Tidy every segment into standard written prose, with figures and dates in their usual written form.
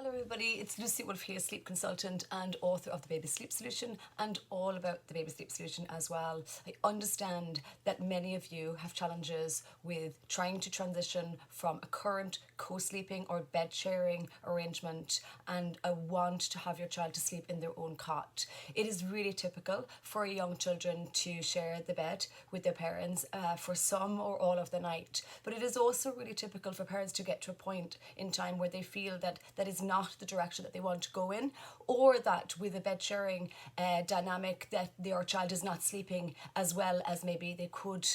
Hello everybody, it's Lucy Wolfe here, sleep consultant and author of The Baby Sleep Solution and all about the Baby Sleep Solution as well. I understand that many of you have challenges with trying to transition from a current co-sleeping or bed sharing arrangement and want to have your child to sleep in their own cot. It is really typical for young children to share the bed with their parents for some or all of the night, but it is also really typical for parents to get to a point in time where they feel that that is not the direction that they want to go in, or that with a bed sharing dynamic that their child is not sleeping as well as maybe they could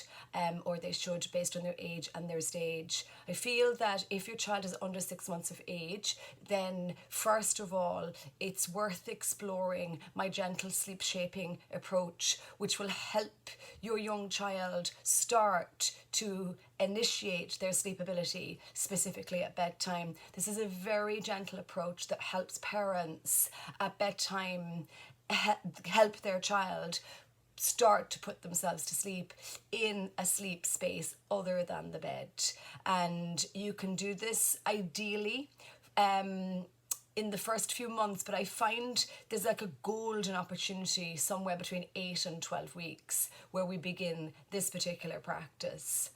or they should based on their age and their stage. I feel that if your child is under 6 months of age, then first of all it's worth exploring my gentle sleep shaping approach, which will help your young child start to initiate their sleep ability specifically at bedtime. This is a very gentle approach that helps parents at bedtime help their child start to put themselves to sleep in a sleep space other than the bed. And you can do this ideally in the first few months, but I find there's like a golden opportunity somewhere between 8 and 12 weeks where we begin this particular practice.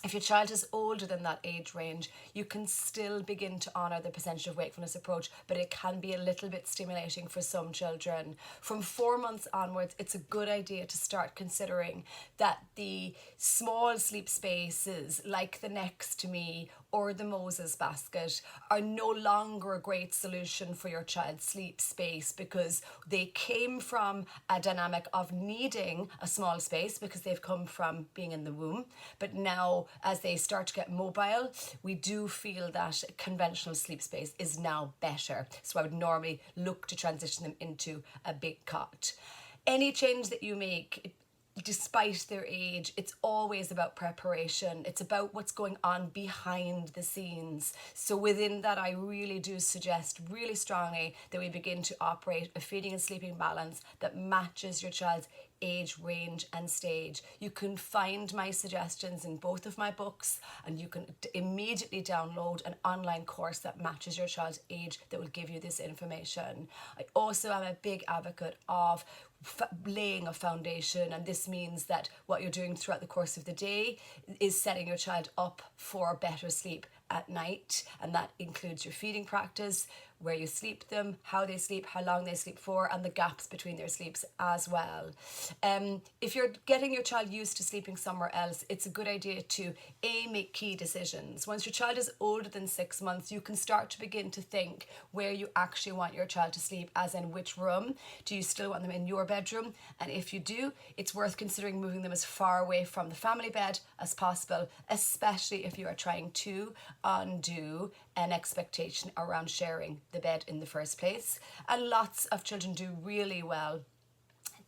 If your child is older than that age range, you can still begin to honour the percentage of wakefulness approach, but it can be a little bit stimulating for some children. From 4 months onwards, it's a good idea to start considering that the small sleep spaces like the Next to Me or the Moses basket are no longer a great solution for your child's sleep space, because they came from a dynamic of needing a small space because they've come from being in the womb, but now as they start to get mobile, we do feel that conventional sleep space is now better. So I would normally look to transition them into a big cot. Any change that you make, despite their age, it's always about preparation. It's about what's going on behind the scenes. So within that, I really do suggest really strongly that we begin to operate a feeding and sleeping balance that matches your child's age range and stage. You can find my suggestions in both of my books, and you can immediately download an online course that matches your child's age that will give you this information. I also am a big advocate of laying a foundation, and this means that what you're doing throughout the course of the day is setting your child up for better sleep at night, and that includes your feeding practice, where you sleep them, how they sleep, how long they sleep for, and the gaps between their sleeps as well. If you're getting your child used to sleeping somewhere else, it's a good idea to make key decisions. Once your child is older than 6 months, you can start to begin to think where you actually want your child to sleep, as in which room. Do you still want them in your bedroom? And if you do, it's worth considering moving them as far away from the family bed as possible, especially if you are trying to undo an expectation around sharing the bed in the first place. And lots of children do really well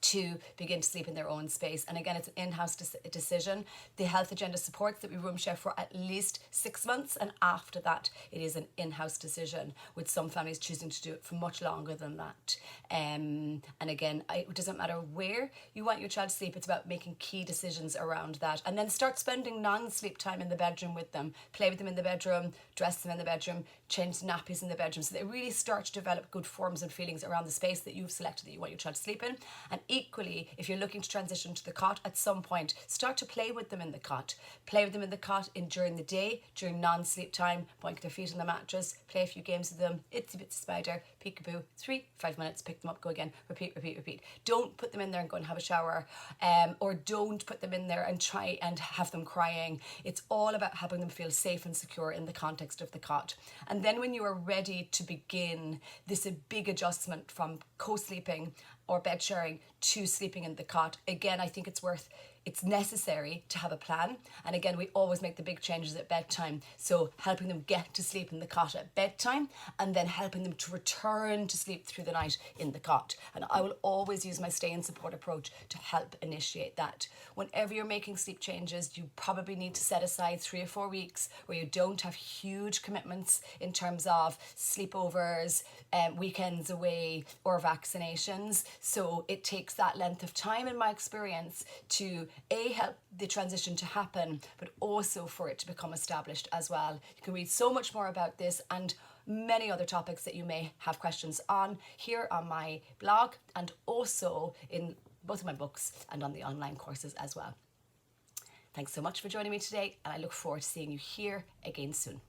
to begin to sleep in their own space. And again, it's an in-house decision. The Health Agenda supports that we room share for at least 6 months, and after that it is an in-house decision, with some families choosing to do it for much longer than that. And again, it doesn't matter where you want your child to sleep, it's about making key decisions around that, and then start spending non-sleep time in the bedroom with them. Play with them in the bedroom, dress them in the bedroom, change nappies in the bedroom, so they really start to develop good forms and feelings around the space that you've selected that you want your child to sleep in. And equally, if you're looking to transition to the cot at some point, start to play with them in the cot. Play with them in the cot during the day, during non-sleep time, boink their feet on the mattress, play a few games with them, itsy bitsy spider, peekaboo, 3-5 minutes, pick them up, go again, repeat, repeat, repeat. Don't put them in there and go and have a shower, or don't put them in there and try and have them crying. It's all about helping them feel safe and secure in the context of the cot. And then when you are ready to begin this big adjustment from co-sleeping or bed sharing to sleeping in the cot, again, I think it's necessary to have a plan. And again, we always make the big changes at bedtime. So helping them get to sleep in the cot at bedtime, and then helping them to return to sleep through the night in the cot. And I will always use my stay and support approach to help initiate that. Whenever you're making sleep changes, you probably need to set aside 3 or 4 weeks where you don't have huge commitments in terms of sleepovers, weekends away, or vaccinations. So it takes that length of time, in my experience, to help the transition to happen, but also for it to become established as well. You can read so much more about this, and many other topics that you may have questions on here on my blog, and also in both of my books and on the online courses as well. Thanks so much for joining me today, and I look forward to seeing you here again soon.